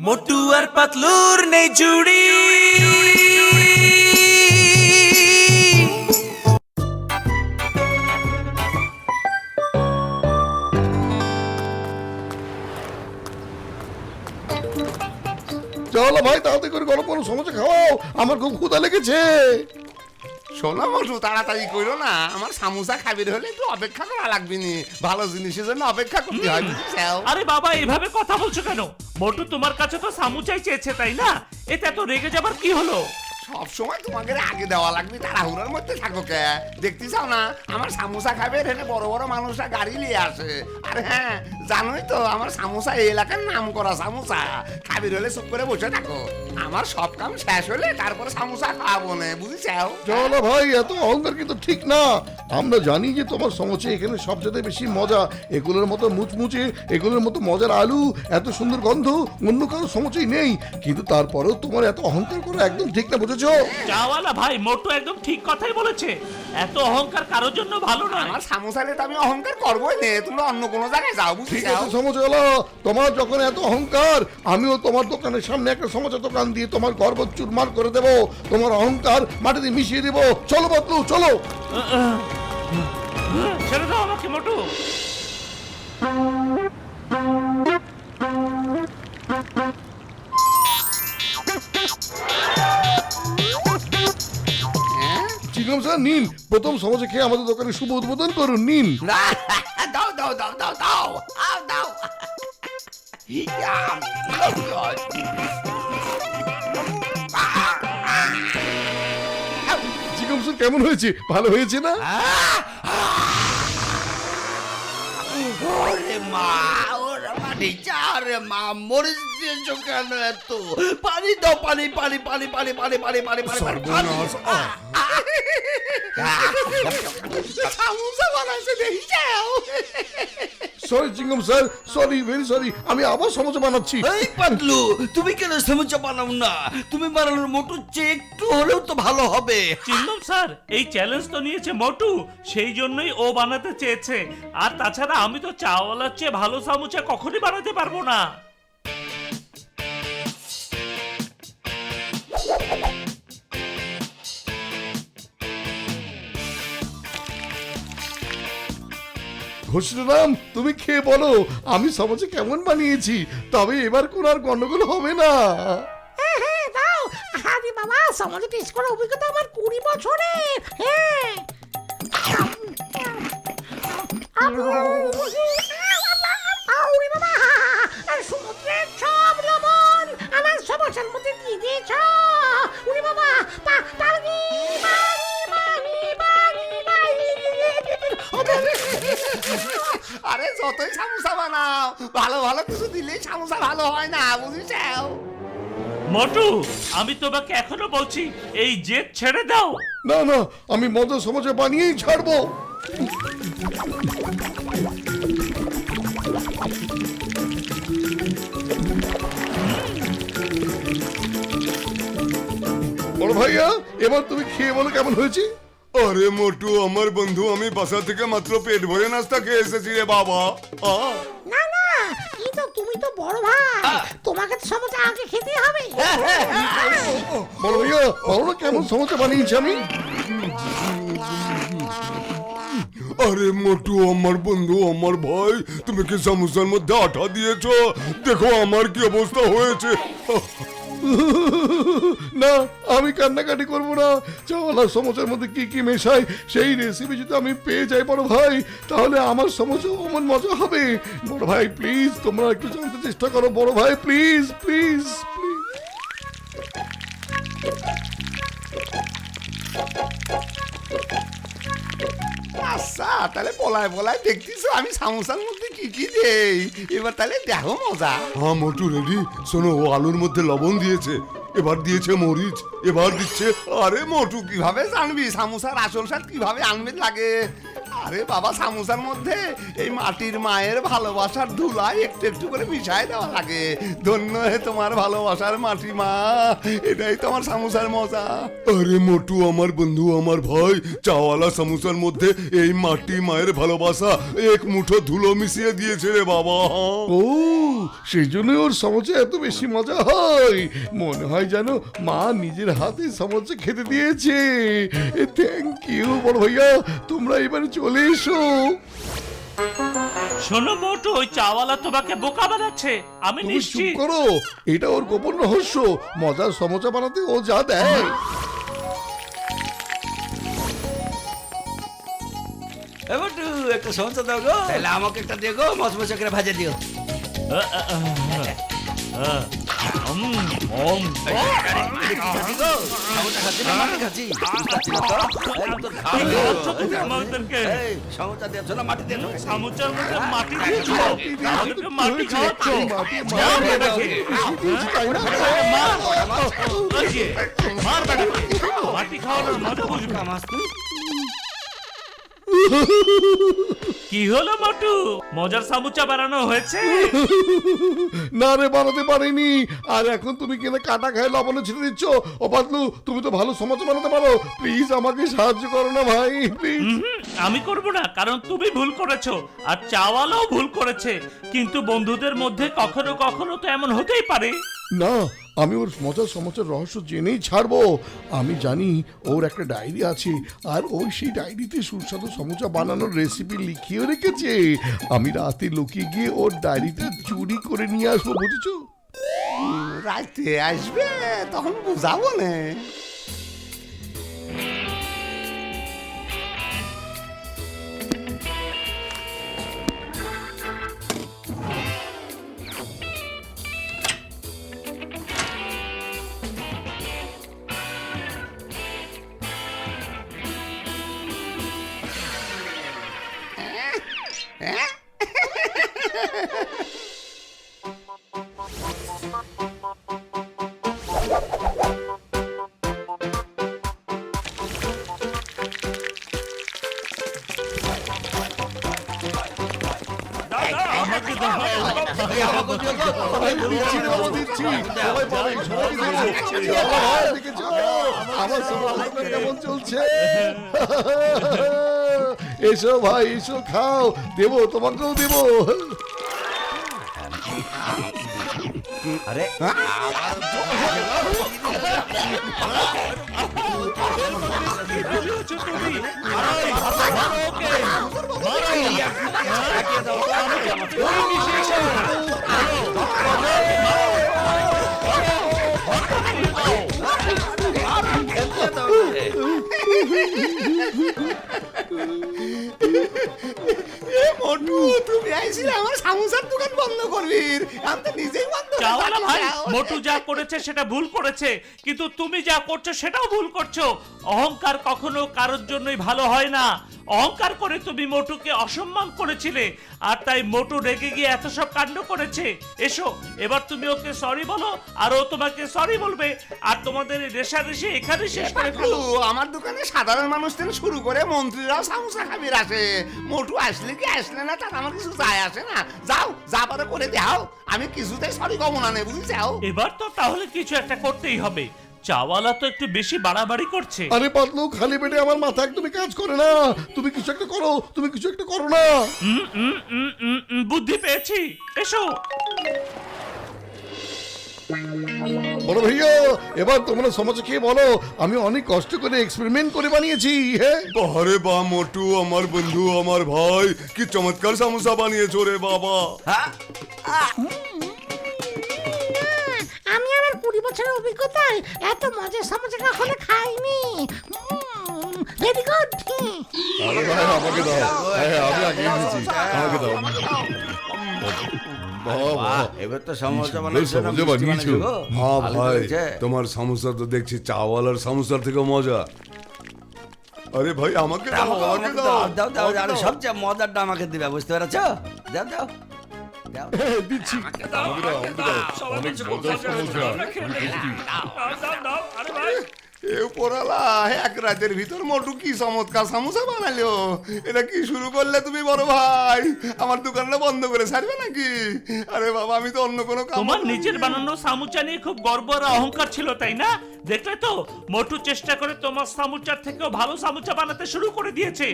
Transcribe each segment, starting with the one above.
মোটু আর পাতলুর নেই জুড়ি। চলো ভাই তাড়াতাড়ি করে গরম গরম সমোসা খাওয়াও, আমার খুব ক্ষুধা লেগেছে। শোনো মোটু, তাড়াতাড়ি করো না, আমার সামোসা খাবির হলে একটু অপেক্ষা করা লাগবে নি, ভালো জিনিসের জন্য অপেক্ষা করতে হয় বুঝছো? আরে বাবা এভাবে কথা বলছো কেন? মোটু তোমার কাছে তো সামুচাই চেয়েছে তাই না? এতে এত রেগে যাবার কি হলো? সব সময় তোমাকে আগে দেওয়া লাগবে, তাড়াহুড়োর মধ্যে থাকো কে? দেখতে চাও না আমার সামোসা খাবে, এখানে বড় বড় মানুষরা গাড়ি নিয়ে আসে। আর হ্যাঁ জানোই তো আমার সামোসা এই এলাকার নাম করা সামোসা। খাবির হলে চুপ করে বসে থাকো, আমার সব কাম শেষ হলে তারপরে সামোসা খাওয়াবো না, বুঝেছাও? চলো ভাই, এত অহংকার কিন্তু ঠিক না। আমরা জানি যে তোমার সমোসা এখানে সবচেয়ে বেশি মজা, এগুলোর মতো মুচমুচে, এগুলোর মতো মজার আলু, এত সুন্দর গন্ধ অন্য কারো সমোসাই নেই। কিন্তু তারপরেও তোমার এত অহংকার করা একদম ঠিক না, বুঝেছো? চাওয়ালা ভাই মোটু একদম ঠিক কথাই বলেছে, এত অহংকার কারোর জন্য ভালো নয়। আমার সামোসা নিয়ে তো আমি অহংকার করবোই না, তোমরা অন্য কোনো জায়গায় যাও, ঠিক বুঝেছাও? আছে সমোসাওয়ালা, তোমার যখন এত অহংকার, আমিও তোমার দোকানের সামনে একটা সমোসা দোকান দিয়ে তোমার গর্ব চুরমার করে দেবো, তোমার অহংকার মাটিতে মিশিয়ে দেবো। চলো পাতলু চলো। ছেড়ে দাও আমাকে মোটু। চিকন স্যার নিন, প্রথম সমোসা খেয়ে আমাদের দোকানে শুভ উদ্বোধন করুন, নিন। দাও দাও দাও দাও দাও দাও। চিকন স্যার কেমন হয়েছে? ভালো হয়েছে না? ওরে মা, ওরে মা, রে মা, মরিচ দিয়েছো কেন এত? পানি দাও, পানি পানি পানি পানি পানি পানি পানি পানি সর্বনাশ। সামোসা বানাইছে দেখেছাও? Sorry chewing gum sir, sorry, very sorry, আমি আবার সমোসা বানাচ্ছি। এই পাতলু, তুমি কেন সমুচা বানাও না? তুমি বানানোর মোটর চেয়ে একটু হলেও তো ভালো হবে। চিনলাম স্যার, এই চ্যালেঞ্জ তো নিয়েছে মোটু, সেই জন্যই ও বানাতে চেয়েছে। আর তাছাড়া আমি তো চাওয়ালার চেয়ে ভালো সামুচা কখনই বানাতে পারবো না। ঘোষরাম, তুমি খেয়ে বলো আমি সমোসা কেমন বানিয়েছি, তবে এবার কোন আর গন্ডগোল হবে না। হ্যাঁ দাও। আরে বাবা, সমাজে টেস্ট করার অভিজ্ঞতা আমার 20 বছরের। হ্যাঁ আউরে বাবা, সমুদ্রের সব লবণ আমার সমস্যার মধ্যে দিয়ে দিয়েছ। উরে বাবা, পানি পানি পানি পানি পানি। আরে যতই সামোসা বানাও, ভালো ভালো কিছু দিলেই সামোসা ভালো হয় না, বুঝেছাও? মোটু আমি তোমাকে এখনো বলছি এই জেদ ছেড়ে দাও। না না, আমি মজার সমোসা বানিয়েই ছাড়বো। বড় ভাইয়া, এবার তুমি খেয়ে বলো কেমন হয়েছে। আরে মোটু আমার বন্ধু, আমি বাসা থেকে মাত্র পেট ভরে নাস্তা খেয়ে এসেছি রে বাবা। না না, কিন্তু তুমি তো বড় ভাই, তোমাকে তো সমস্যা আগে খেতে হবে। বড় ভাইয়া বলো না কেমন সমোসা বানিয়েছি আমি। আরে মোটু আমার বন্ধু, আমার ভাই, তুমি কি সমস্যার মধ্যে আঠা দিয়েছো? দেখো আমার কি অবস্থা হয়েছে। না, আমি কান্নাকাটি করবো না। চাওয়ালার সমোসার মধ্যে কি কি মেশাই সেই রেসিপি যদি আমি পেয়ে যাই বড় ভাই, তাহলে আমার সমোসা অমন মজা হবে। বড় ভাই প্লিজ, তোমরা একটু জানতে চেষ্টা করো বড় ভাই, প্লিজ প্লিজ প্লিজ। আচ্ছা তাহলে পলায় পলায় দেখতেছো আমি সামোসার মধ্যে কি কি দেই, এবার তাহলে দেখো মজা। হ্যাঁ মোটু রেডি। শোনো, ও আলুর মধ্যে লবণ দিয়েছে, এবার দিয়েছে মরিচ, এবার দিচ্ছে। আরে মোটু কিভাবে জানবি সামোসার আসল স্বাদ কিভাবে আনবে লাগে? আরে বাবা, সামোসার মধ্যে এই মাটির মায়ের ভালোবাসার ধুলাই একটু একটু করে মিশাই দেওয়া লাগে। ধন্য হে তোমার ভালোবাসার মাটি মা, এটাই তো আমার সামোসার মজা। আরে মোটু আমার বন্ধু আমার ভাই, চাওয়ালা সমোসার মধ্যে এই মাটি মায়ের ভালোবাসা এক মুঠো ধুলো মিশিয়ে দিয়েছে রে বাবা। ও সেই জন্য ওর সমোসা এত বেশি মজা হয়। মনে হয় যেন মা নিজের হাতে সমোসা খেতে দিয়েছে। থ্যাংক ইউ বড় ভাইয়া, তোমরা এবারে চলে এসো। শোনো মোটু, ওই চাওয়ালা তোমাকে বোকা বানাচ্ছে, আমি তুমি চুপ নিশ্চিত। করো, এটা ওর গোপন রহস্য। মজার সমোসা বানাতে ও যা দেয়। মোটু একটা সমস্যা দাও গো, তাহলে আমাকে একটা দিও গো, মচমচে করে ভাজে দিও। সমস্যা দিয়েছো না মাটি দিয়েছো? সামুচার মধ্যে মাটি দিয়েছো, আমাদেরকে মাটি খাওয়াচ্ছ। মার বেটাকে, মাটি খাওয়ানোর মজা বুঝবে। কি হলো মোটু, মজার সামুচা বানানো হয়েছে? না রে, বানাতে পারিনি। আর এখন তুমি কিনা কাটা খায় লবণে ছিটে দিচ্ছ। ও পাতলু, তুমি তো ভালো সমোসা বানাতে পারো, প্লিজ আমাকে সাহায্য করো না ভাই, প্লিজ। আমি করব না, কারণ তুমি ভুল করেছো আর চাওয়ালাও ভুল করেছে। কিন্তু বন্ধুদের মধ্যে কখনো কখনো তো এমন হতেই পারে। না, আমি ওর মজার সমস্যার রহস্য জেনেই ছাড়বো। আমি জানি ওর একটা ডায়েরি আছে, আর ওই সেই ডায়েরিতে সুস্বাদু সমোসা বানানোর রেসিপি লিখিয়ে রেখেছে। আমি রাতে লুকিয়ে গিয়ে ওর ডায়েরিটা চুরি করে নিয়ে আসবো, বুঝেছো? রাতে আসবে, তখন বুঝাবো না। আমাকে দাও। আমাকে দিও গো। দিচ্ছি রে বাবা, দিচ্ছি। সবাই পাবে, সবাই দিচ্ছে। সবাই দেখেছো? আমার সমোসা কেমন চলছে? এসো ভাই, এসো খাও, দেবো, তোমাকেও দেবো। আরে এ মোটু, তুমি আইছিলে আমার সামোসার দোকান বন্ধ করবি, আমি তো নিজেই বন্ধ করে চাওয়ালা ভাই, দিলাম। মোটু যা করেছে সেটা ভুল করেছে, কিন্তু তুমি যা করছো সেটাও ভুল করছো। অহংকার কখনো কারোর জন্যই ভালো হয় না। অহংকার করে তুমি মোটুকে অসম্মান করেছিলে, আর তাই মোটু রেগে গিয়ে এত সব কাণ্ড করেছে। এসো, এবার তুমি ওকে সরি বলো, আর ও তোমাকে সরি বলবে, আর তোমাদের এই রেষারেষি এখানে শেষ করে ফেলো। আমার দোকানে সাধারণ মানুষ থেকে শুরু করে মন্ত্রীরাও সামোসা খাবির আসে। মোটু আসলে কি আসলে না, তার আমার কিছু যায় আসে না। যাও, যা পারে করে দাও, আমি কিছুতেই সরি কমো না, বুঝেছাও? এবার তো তাহলে কিছু একটা করতেই হবে। চাওয়ালা তো একটু বেশি বাড়াবাড়ি করছে। আরে পাতলু, খালি পেটে আমার মাথা একদমই কাজ করে না। তুমি কিছু একটা করো, তুমি কিছু একটা করো না। বুদ্ধি পেয়েছি, এসো। বড় ভাইয়া, এবার তোমরা সমস্যা খেয়ে বলো, আমি অনেক কষ্ট করে এক্সপেরিমেন্ট করে বানিয়েছি। হ্যাঁ, আরে বা মোটু আমার বন্ধু আমার ভাই, কি চমৎকার সমোসা বানিয়েছো রে বাবা। আমি আমার 20 বছরের অভিজ্ঞতায় এত মজার সমোসা কখনো খাইনি। Very good. আরে ভাই, আমাকে দাও। হ্যাঁ, আমি আগে নিয়েছি, আমাকে দাও। বাহ, এবার তো সমোসা বানাচ্ছো না, সমোসা মিষ্টি বানিয়েছো। বানাচ্ছো গো। হ্যাঁ ভালো ভাই, হয়েছে। তোমার সমোসা তো দেখছি চাওয়ালার সমোসার থেকে মজা। আরে ভাই আমাকে দাও, আমাকে আমাকে দাও, দাও, দাও, দাও, আমাকে আরে দাও। সবচেয়ে মজারটা আমাকে দিবে, বুঝতে পেরেছো? দাও, দাও, দাও। হ্যাঁ, দিচ্ছি। আমাকে দাও, আমাকে দাও। অনেক মজার সমস্যা। আরে ভাই, এ পড়ালা এক রাতের ভিতর মোটু কি চমৎকার সামোসা বানালো। এটা কি শুরু করলে তুমি বড় ভাই? আমার দোকানটা বন্ধ করে ছাড়বে নাকি? আরে বাবা, আমি তো অন্য কোনো কাম তোমার নিজের বানানো সামুচা নিয়ে খুব গর্ব আর অহংকার ছিল, তাই না? দেখলে তো, মোটু চেষ্টা করে তোমার সামুচার থেকেও ভালো সামুচা বানাতে শুরু করে দিয়েছে।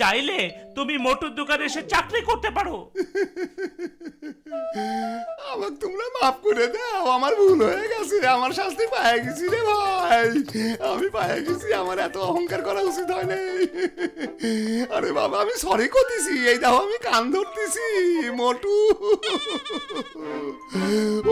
চাইলে তুমি মোটুর দোকানে এসে চাকরি করতে পারো। আমাকে তোমরা মাফ করে দাও, আমার ভুল হয়ে গেছে, আমার শাস্তি পায়ে গেছি রে ভাই, আমি পায়ে গেছি, আমার এত অহংকার করা উচিত হয় নাই। আরে বাবা, আমি সরি করতেছি, এই দেখো আমি কান ধরতেছি। মোটু,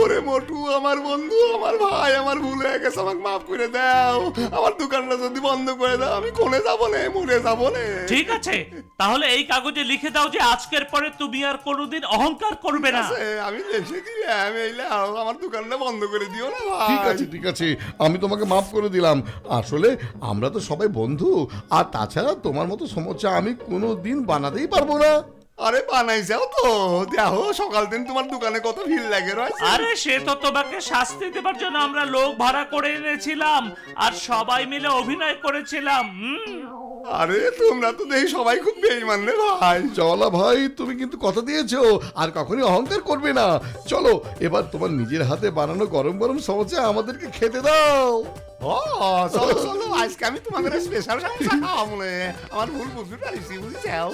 ওরে মোটু, আমার বন্ধু, আমার ভাই, আমার ভুল হয়ে গেছে, আমাকে মাফ করে দাও। আমার দোকানটা যদি বন্ধ করে দাও, আমি কোনে যাবো না, মরে যাবো না। ঠিক আছে, তাহলে এই কাগজে লিখে দাও যে আজকের পরে তুমি আর কোনোদিন অহংকার করবে না। আমি লিখে দিলাম, এই নাও, আমার দোকানটা বন্ধ করে দিও না ভাই। ঠিক আছে, আমি তোমাকে মাফ করে দিলাম। আসলে আমরা তো সবাই বন্ধু, আর তাছাড়া তোমার মতো সমস্যা আমি কোনো দিন বানাতেই পারবো না। আরে বানাই যাও তো, দেখো সকাল দিন তোমার দোকানে কত ভিড় লাগে রয়েছে। আরে সে তো তোমাকে শাস্তি দেবার জন্য আমরা লোক ভাড়া করে এনেছিলাম আর সবাই মিলে অভিনয় করেছিলাম। আরে তোমরা তো দেখি সবাই খুব বেইমান রে ভাই। চলা ভাই, তুমি কিন্তু কথা দিয়েছো আর কখনই অহংকার করবে না। চলো এবার তোমার নিজের হাতে বানানো গরম গরম সমস্যা আমাদেরকে খেতে দাও। ও চলো চলো, আজকে আমি তোমাদের স্পেশাল সামোসা খাওয়াবো। আমার ভুল বুঝতে পারিছি, বুঝেছো?